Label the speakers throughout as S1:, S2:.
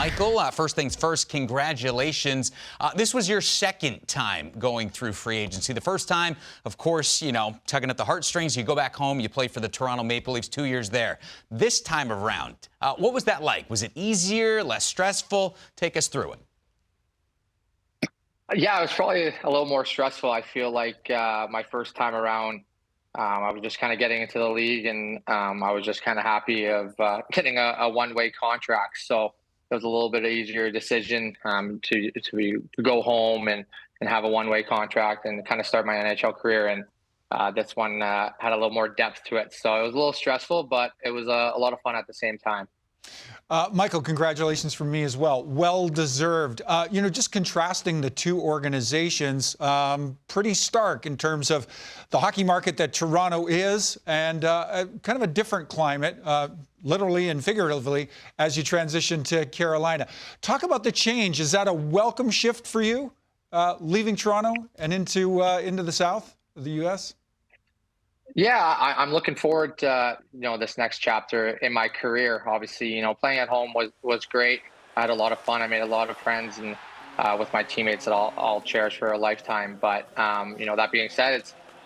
S1: Michael, first things first, congratulations. This was your second time going through free agency. The first time, of course, tugging at the heartstrings. You go back home, you play for the Toronto Maple Leafs, 2 years there. This time around, what was that like? Was it easier, less stressful? Take us through it.
S2: Yeah, it was probably a little more stressful. I feel like my first time around, I was just kind of getting into the league, and I was just kind of happy of getting a one-way contract. So it was a little bit easier decision to go home and have a one-way contract and kind of start my NHL career. And this one had a little more depth to it. So it was a little stressful, but it was a lot of fun at the same time.
S3: Michael, congratulations from me as well. Well-deserved. Just contrasting the two organizations, pretty stark in terms of the hockey market that Toronto is and kind of a different climate, literally and figuratively, as you transition to Carolina. Talk about the change. Is that a welcome shift for you, leaving Toronto and into the South of the U.S.?
S2: Yeah, I'm looking forward to this next chapter in my career. Obviously, playing at home was great. I had a lot of fun. I made a lot of friends and with my teammates that I'll cherish for a lifetime. But that being said,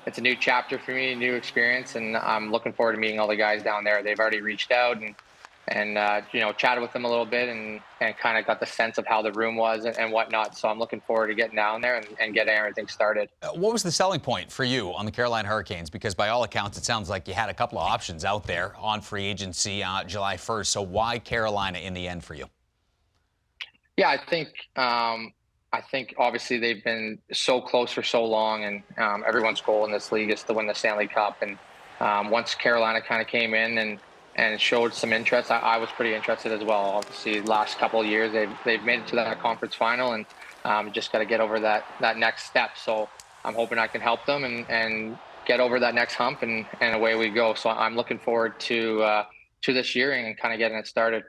S2: it's a new chapter for me, a new experience, and I'm looking forward to meeting all the guys down there. They've already reached out and chatted with them a little bit and kind of got the sense of how the room was and whatnot. So I'm looking forward to getting down there and getting everything started.
S1: What was the selling point for you on the Carolina Hurricanes? Because by all accounts, it sounds like you had a couple of options out there on free agency July 1st. So why Carolina in the end for you?
S2: Yeah, I think obviously they've been so close for so long, and everyone's goal in this league is to win the Stanley Cup. And once Carolina kind of came in and showed some interest, I was pretty interested as well. Obviously, the last couple of years, they've made it to that conference final, and just got to get over that next step. So I'm hoping I can help them and get over that next hump, and away we go. So I'm looking forward to this year and kind of getting it started.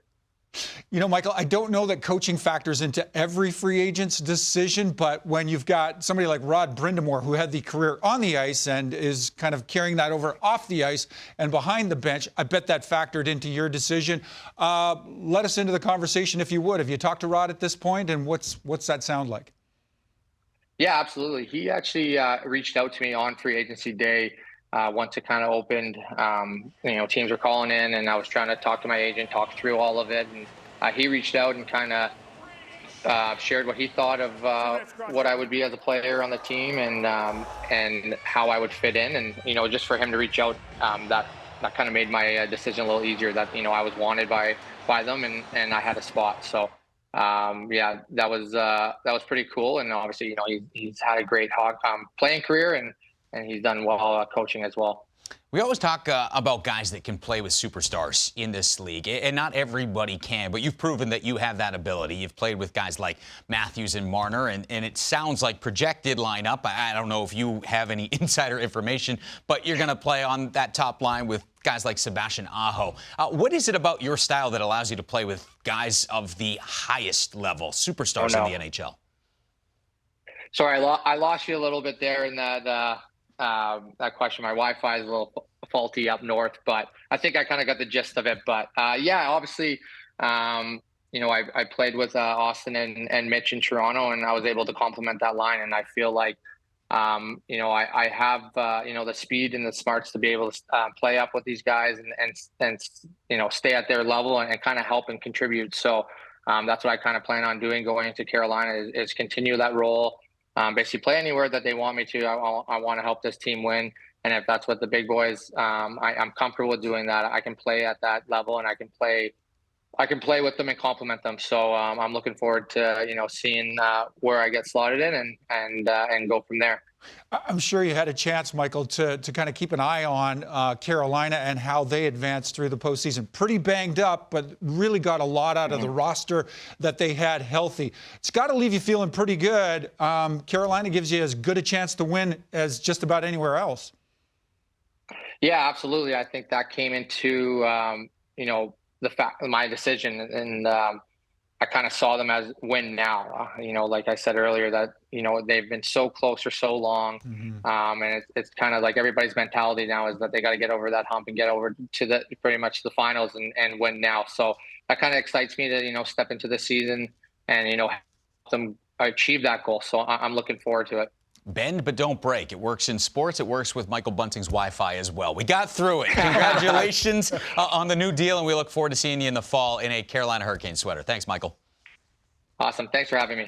S3: Michael, I don't know that coaching factors into every free agent's decision, but when you've got somebody like Brindamour, who had the career on the ice and is kind of carrying that over off the ice and behind the bench, I bet that factored into your decision. Let us into the conversation, if you would. Have you talked to Rod at this point, and what's that sound like?
S2: Yeah, absolutely. He actually reached out to me on free agency day. Once it kind of opened, teams were calling in, and I was trying to talk to my agent, talk through all of it. And he reached out and kind of shared what he thought of what I would be as a player on the team and how I would fit in. And, just for him to reach out, that kind of made my decision a little easier, that, I was wanted by them and I had a spot. So, yeah, that was pretty cool. And obviously, he's had a great playing career, and he's done well coaching as well.
S1: We always talk about guys that can play with superstars in this league, and not everybody can, but you've proven that you have that ability. You've played with guys like Matthews and Marner, and it sounds like projected lineup. I don't know if you have any insider information, but you're going to play on that top line with guys like Sebastian Aho. What is it about your style that allows you to play with guys of the highest level, superstars in the NHL?
S2: Sorry, I lost you a little bit there in that question. My Wi-Fi is a little faulty up north, but I think I kind of got the gist of it. But yeah, obviously, I played with Austin and Mitch in Toronto, and I was able to complement that line. And I feel like, I have, the speed and the smarts to be able to play up with these guys and stay at their level and kind of help and contribute. So that's what I kind of plan on doing going into Carolina is continue that role. Basically play anywhere that they want me to. I want to help this team win. And if that's what the big boys, I'm comfortable with doing that. I can play at that level, and I can play with them and complement them. So I'm looking forward to, seeing where I get slotted in and go from there.
S3: I'm sure you had a chance, Michael, to kind of keep an eye on Carolina and how they advanced through the postseason. Pretty banged up, but really got a lot out of the roster that they had healthy. It's got to leave you feeling pretty good. Carolina gives you as good a chance to win as just about anywhere else.
S2: Yeah, absolutely. I think that came into, the fact of my decision, and I kind of saw them as win now. Like I said earlier, that they've been so close for so long, and it's kind of like everybody's mentality now is that they got to get over that hump and get over to pretty much the finals and win now. So that kind of excites me to step into the season and help them achieve that goal. So I'm looking forward to it.
S1: Bend but don't break. It works in sports. It works with Michael Bunting's Wi-Fi as well. We got through it. Congratulations on the new deal, and we look forward to seeing you in the fall in a Carolina Hurricane sweater. Thanks, Michael.
S2: Awesome. Thanks for having me.